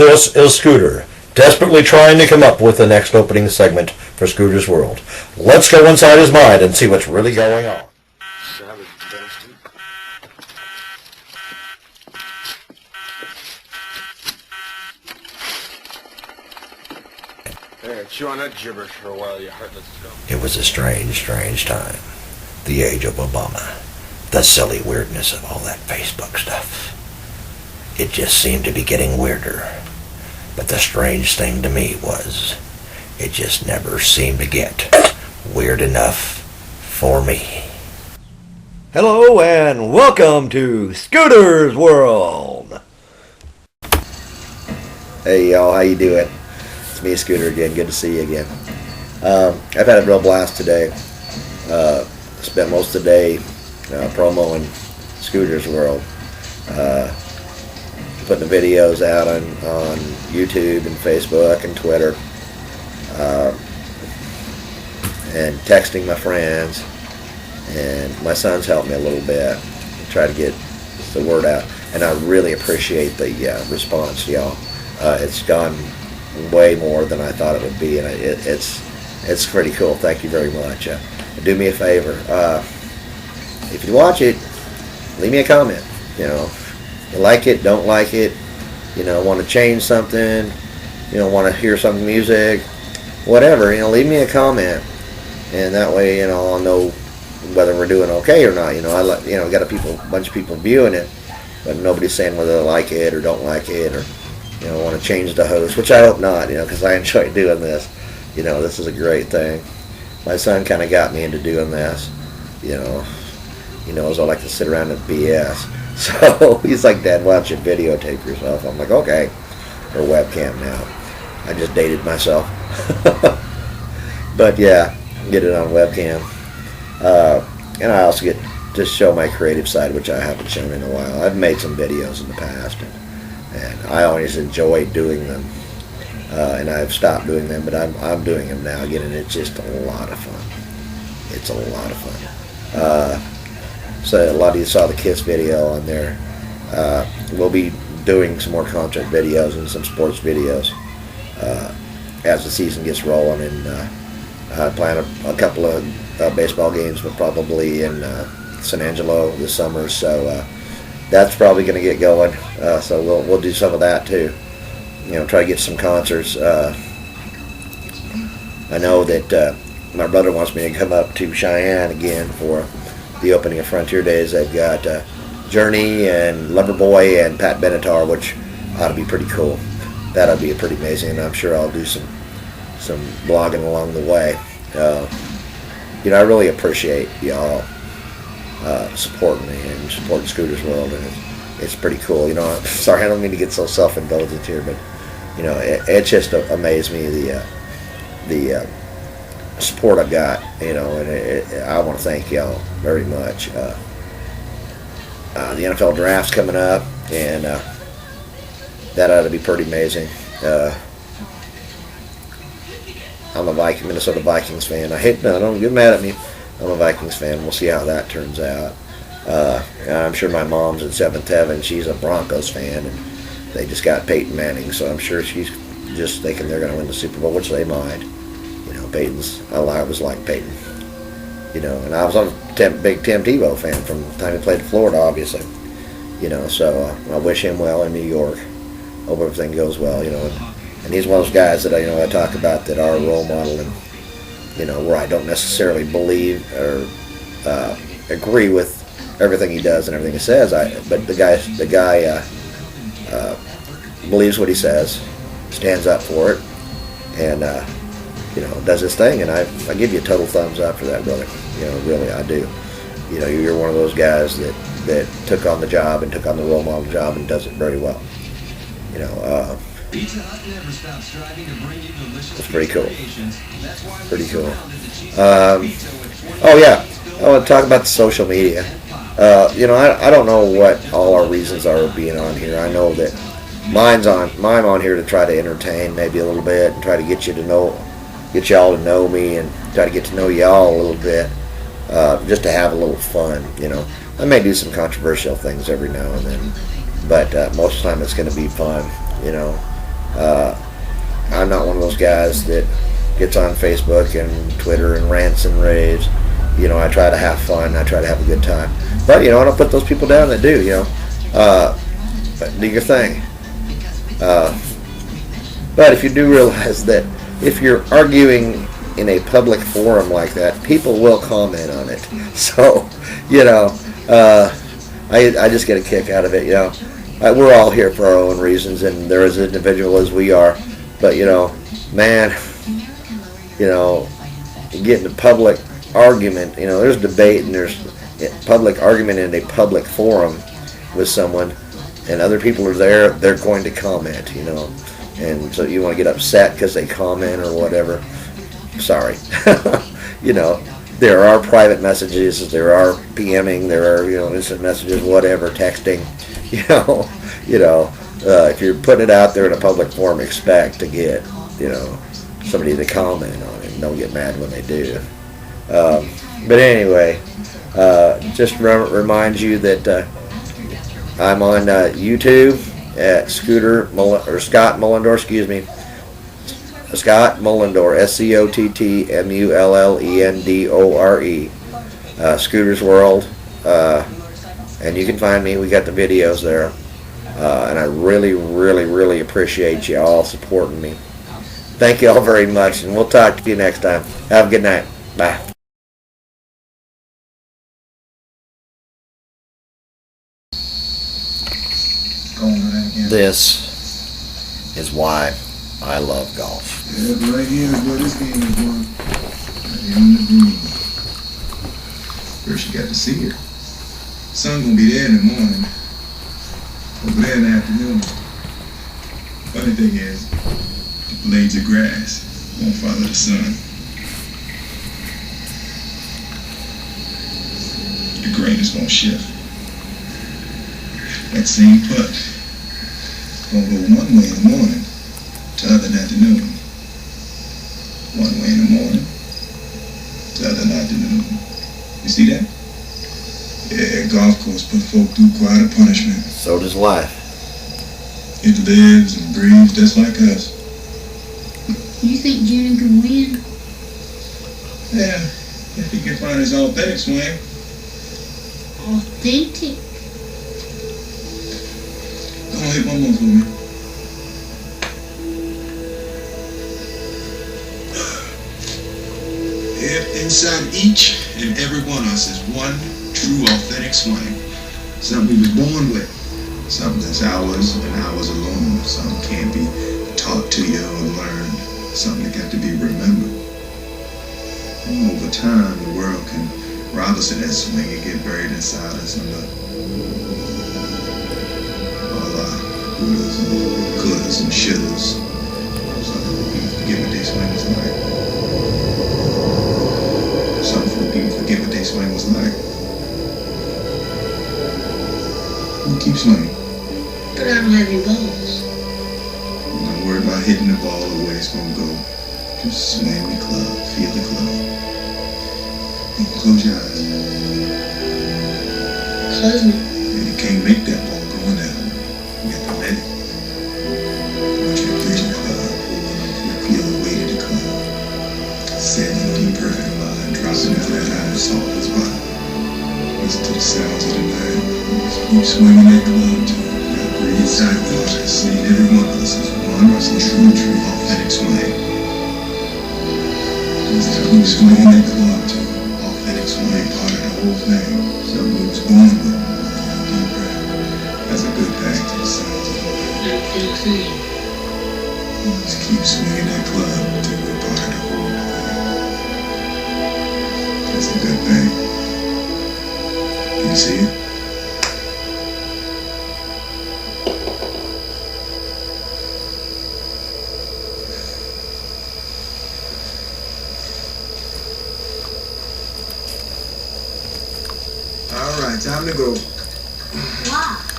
This is Scooter, desperately trying to come up with the next opening segment for Scooter's World. Let's go inside his mind and see what's really going on. Savage bastard. Hey, chew on that gibberish for a while, you heartless scum. It was a strange, strange time. The age of Obama. The silly weirdness of all that Facebook stuff. It just seemed to be getting weirder. But the strange thing to me was, it just never seemed to get weird enough for me. Hello and welcome to Scooter's World. Hey y'all, how you doing? It's me, Scooter, again. Good to see you again. I've had a real blast today. Spent most of the day promoing Scooter's World. Putting the videos out on YouTube and Facebook and Twitter, and texting my friends, and my son's helped me a little bit to try to get the word out, and I really appreciate the response, y'all. It's gone way more than I thought it would be, and it's pretty cool. Thank you very much. Do me a favor, if you watch it, leave me a comment. You like it, don't like it, want to change something, want to hear some music, whatever, leave me a comment, and that way, I'll know whether we're doing okay or not. I got a bunch of people viewing it, but nobody's saying whether they like it or don't like it, or want to change the host, which I hope not, because I enjoy doing this. This is a great thing. My son kind of got me into doing this. He knows I like to sit around and BS. So he's like, Dad, why don't you videotape yourself? I'm like, okay. Or webcam now. I just dated myself. But yeah, get it on webcam. And I also get to show my creative side, which I haven't shown in a while. I've made some videos in the past, and I always enjoyed doing them. And I've stopped doing them, but I'm doing them now again, and it's just a lot of fun. It's a lot of fun. So a lot of you saw the Kiss video on there. We'll be doing some more concert videos and some sports videos as the season gets rolling. And I plan a couple of baseball games, but probably in San Angelo this summer. So that's probably going to get going. So we'll do some of that too. Try to get some concerts. I know that my brother wants me to come up to Cheyenne again for the opening of Frontier Days. They've got Journey and Loverboy and Pat Benatar, which ought to be pretty cool. That'll be pretty amazing, and I'm sure I'll do some blogging along the way. I really appreciate y'all supporting me and supporting Scooter's World, and it's pretty cool. Sorry, I don't mean to get so self-indulgent here, but it just amazed me the support I got, and I want to thank y'all very much. The NFL draft's coming up, and that ought to be pretty amazing. I'm a Minnesota Vikings fan. Don't get mad at me. I'm a Vikings fan. We'll see how that turns out. I'm sure my mom's in seventh heaven. She's a Broncos fan, and they just got Peyton Manning, so I'm sure she's just thinking they're going to win the Super Bowl, which they might. I always liked Peyton. And I was a big Tim Tebow fan from the time he played in Florida, obviously. So I wish him well in New York. Hope everything goes well, and he's one of those guys that I talk about that are a role model, and where I don't necessarily believe or agree with everything he does and everything he says. But the guy believes what he says, stands up for it, and does his thing, and I give you a total thumbs up for that, brother. Really, I do. You're one of those guys that took on the job and took on the role model job and does it very well. It's pretty cool. Pretty cool. Oh yeah, I want to talk about the social media. I don't know what all our reasons are of being on here. I know that I'm on here to try to entertain maybe a little bit and try to get y'all to know me and try to get to know y'all a little bit, just to have a little fun. I may do some controversial things every now and then, but most of the time it's going to be fun. I'm not one of those guys that gets on Facebook and Twitter and rants and raves. You know, I try to have fun. I try to have a good time. But, you know, I don't put those people down that do, you know. But do your thing. But if you do realize that if you're arguing in a public forum like that, people will comment on it. So, you know, I just get a kick out of it, you know. We're all here for our own reasons, and they're as individual as we are. But, you know, man, you know, getting a public argument, you know, there's debate and there's public argument in a public forum with someone, and other people are there, they're going to comment, you know. And so you want to get upset because they comment or whatever. Sorry. You know, there are private messages, there are PMing, there are, you know, instant messages, whatever, texting. You know, if you're putting it out there in a public forum, expect to get, you know, somebody to comment on it. Don't get mad when they do. But anyway, just remind you that I'm on YouTube at Scott Mullendore, excuse me. Scott Mullendore, SCOTTMULLENDORE, Scooter's World, and you can find me. We got the videos there, and I really, really, really appreciate you all supporting me. Thank you all very much, and we'll talk to you next time. Have a good night. Bye. This is why I love golf. Yeah, right here is where this game is won. Right here on the green. First you got to see it. Sun gonna be there in the morning. Over there in the afternoon. Funny thing is, the blades of grass won't follow the sun. The grain is gonna shift. That same putt gonna go one way in the morning, to other in the afternoon. One way in the morning, to other in the afternoon. You see that? Yeah, golf course put folk through quite a punishment. So does life. It lives and breathes just like us. You think Junior can win? Yeah, if he can find his authentic swing. Authentic? Go on, hit one more for me. If inside each and every one of us is one true authentic swing, something we was born with, something that's ours and ours alone, something can't be taught to you or learned, something that got to be remembered. And over time, the world can rob us of that swing and get buried inside us under all our wouldas and couldas and shouldas. Some people forget what they swing was like. Some people forget what they swing was like. We'll keep swinging. But I don't have any balls. Don't worry about hitting the ball or where it's gonna go. Just swing the club, feel the club. You can close your eyes. Close me. And you can't make that ball go in there. You have to let it. I want you to picture the club, holding on to the feel the weight of the club. Setting in deep perfect line, dropping it flat out of soft as bottom. Listen to the sounds of the night. Keep swinging that club till you gotta breathe inside the water. See, every one of us is one true, authentic swing. Just keep swinging that club till authentic swing, part of the whole thing. Something we was born with. Deep breath. That's a good thing to the sounds of the night. I feel clean. Just keep swinging that club till we're part of the whole thing. That's a good thing. You see it? All right, time to go. Why?